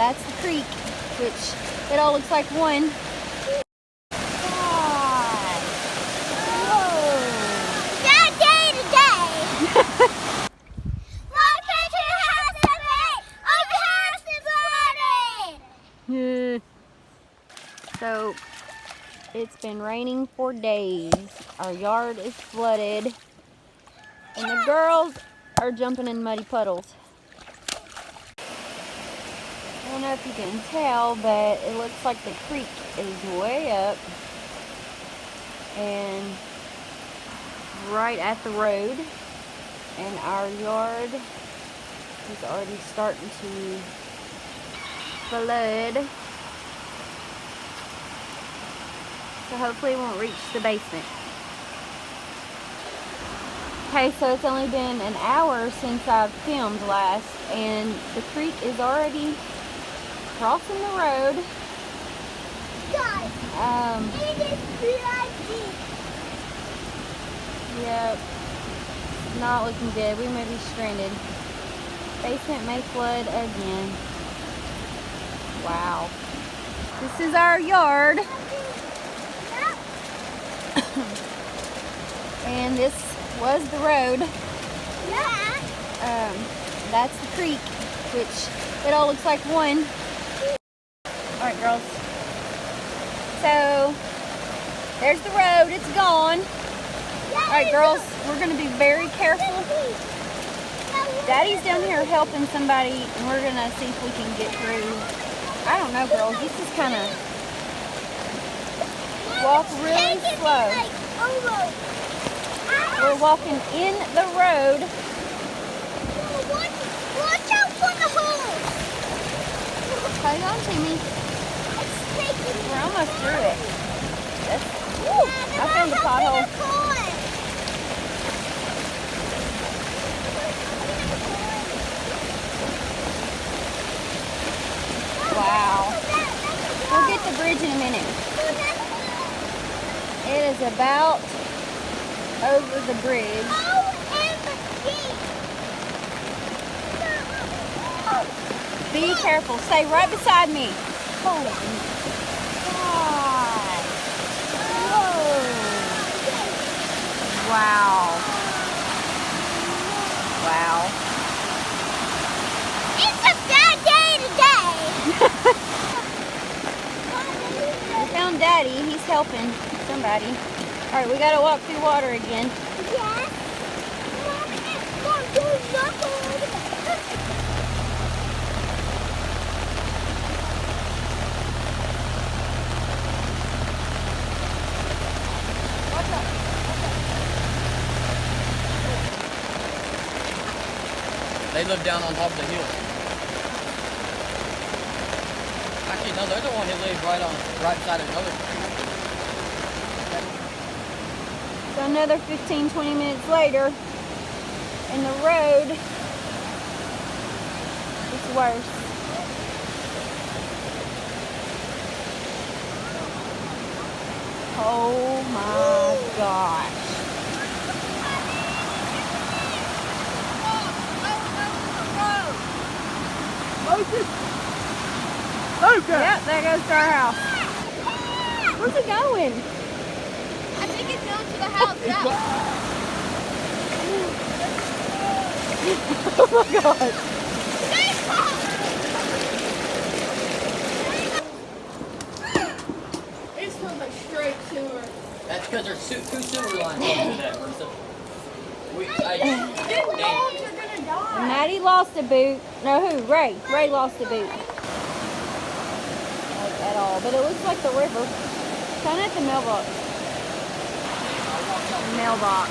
that's the creek, which it all looks like one. God. Whoa. That day today. My picture has to be overcast. So it's been raining for days. Our yard is flooded, and the girls are jumping in muddy puddles. I don't know if you can tell, but it looks like the creek is way up and right at the road, and our yard is already starting to flood. So hopefully it won't reach the basement. Okay, so it's only been an hour since I've filmed last, and the creek is already crossing the road. Guys, it is flooding. Yep, not looking good. We may be stranded. Basement may flood again. Wow. This is our yard. And this was the road. That's the creek, which it all looks like one. Alright, girls. So, there's the road. It's gone. Alright, girls, we're going to be very careful. Daddy's down here helping somebody, and we're going to see if we can get through. I don't know, girls. This is kind of walk really slow. We're walking in the road. Watch out for the hole. Hang on, Timmy. We're almost through it. I found the pothole. Wow. We'll get the bridge in a minute. It is about over the bridge. Be careful. Stay right beside me. Holy God. Whoa. Wow. Wow. It's a bad day today. We found Daddy. He's helping somebody. All right, we got to walk through water again. Yes. Mom, do nothing. They live down on top of the hill. Actually, no, they're the one who lives right side of another. So another 15-20 minutes later, and the road is worse. Oh my gosh. Okay. Yep, there goes to our house. Where's it going? I think it's going to the house. Oh my God. It's coming straight to her. That's because there's two sewer lines over that. And Maddie lost a boot. No, who? Ray. Ray lost a boot. Like at all. But it looks like the river. Kind of at the mailbox. Mailbox.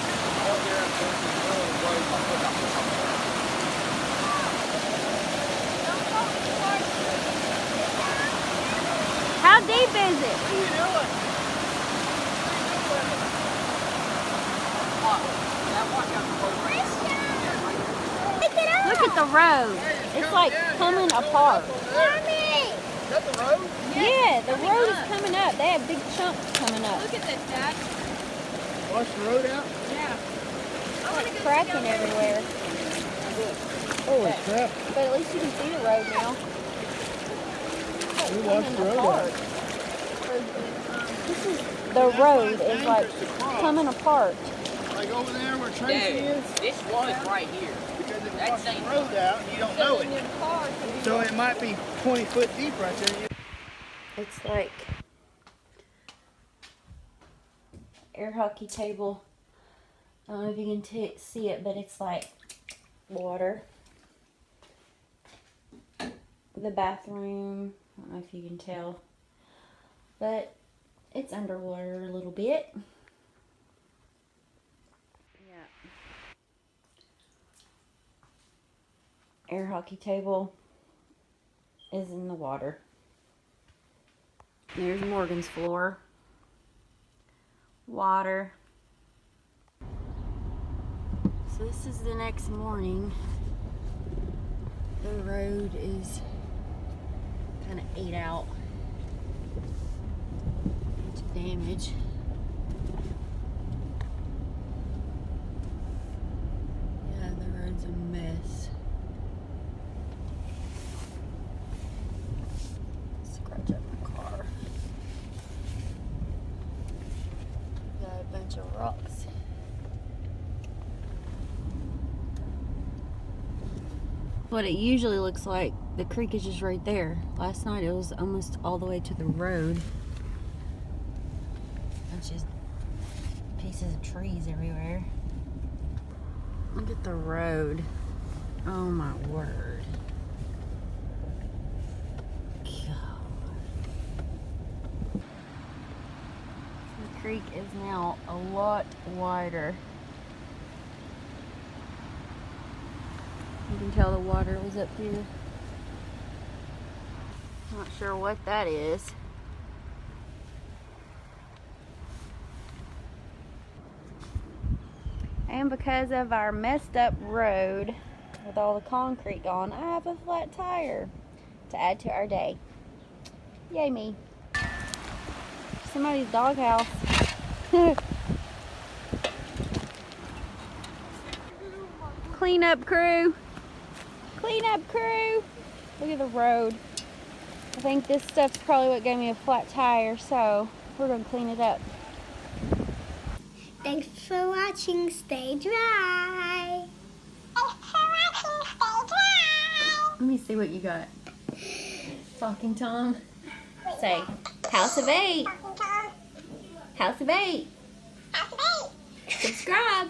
How deep is it? Look at the road. It's like coming apart. Mommy! Is that the road? Yeah, the road is coming up. They have big chunks coming up. Look at this, Dad. Wash the road out? Yeah. It's cracking everywhere. Holy crap. But at least you can see the road now. We washed the road out. This is the That's why road it's is like dangerous to cross. coming apart. Like over there where Tracy is, this was right here. because it That's washed the dangerous. road out and you don't know it. So it might be 20 foot deep right there. It's like air hockey table. I don't know if you can see it, but it's like water. The bathroom, I don't know if you can tell, but it's underwater a little bit. Yeah. Air hockey table is in the water. There's Morgan's floor. Water. So this is the next morning. The road is kind of ate out into damage. Yeah, the road's a mess. Scratch up my car. Got a bunch of rocks. What it usually looks like, the creek is just right there. Last night it was almost all the way to the road. Bunch of pieces of trees everywhere. Look at the road. Oh my word. God. The creek is now a lot wider. You can tell the water was up here. Not sure what that is. And because of our messed up road with all the concrete gone, I have a flat tire to add to our day. Yay me. Somebody's doghouse. Clean up crew. Clean up crew. Look at the road. I think this stuff's probably what gave me a flat tire, so we're gonna clean it up. Thanks for watching. Stay dry. Let me see what you got. Talking Tom. Say, House of 8. House of 8. Subscribe.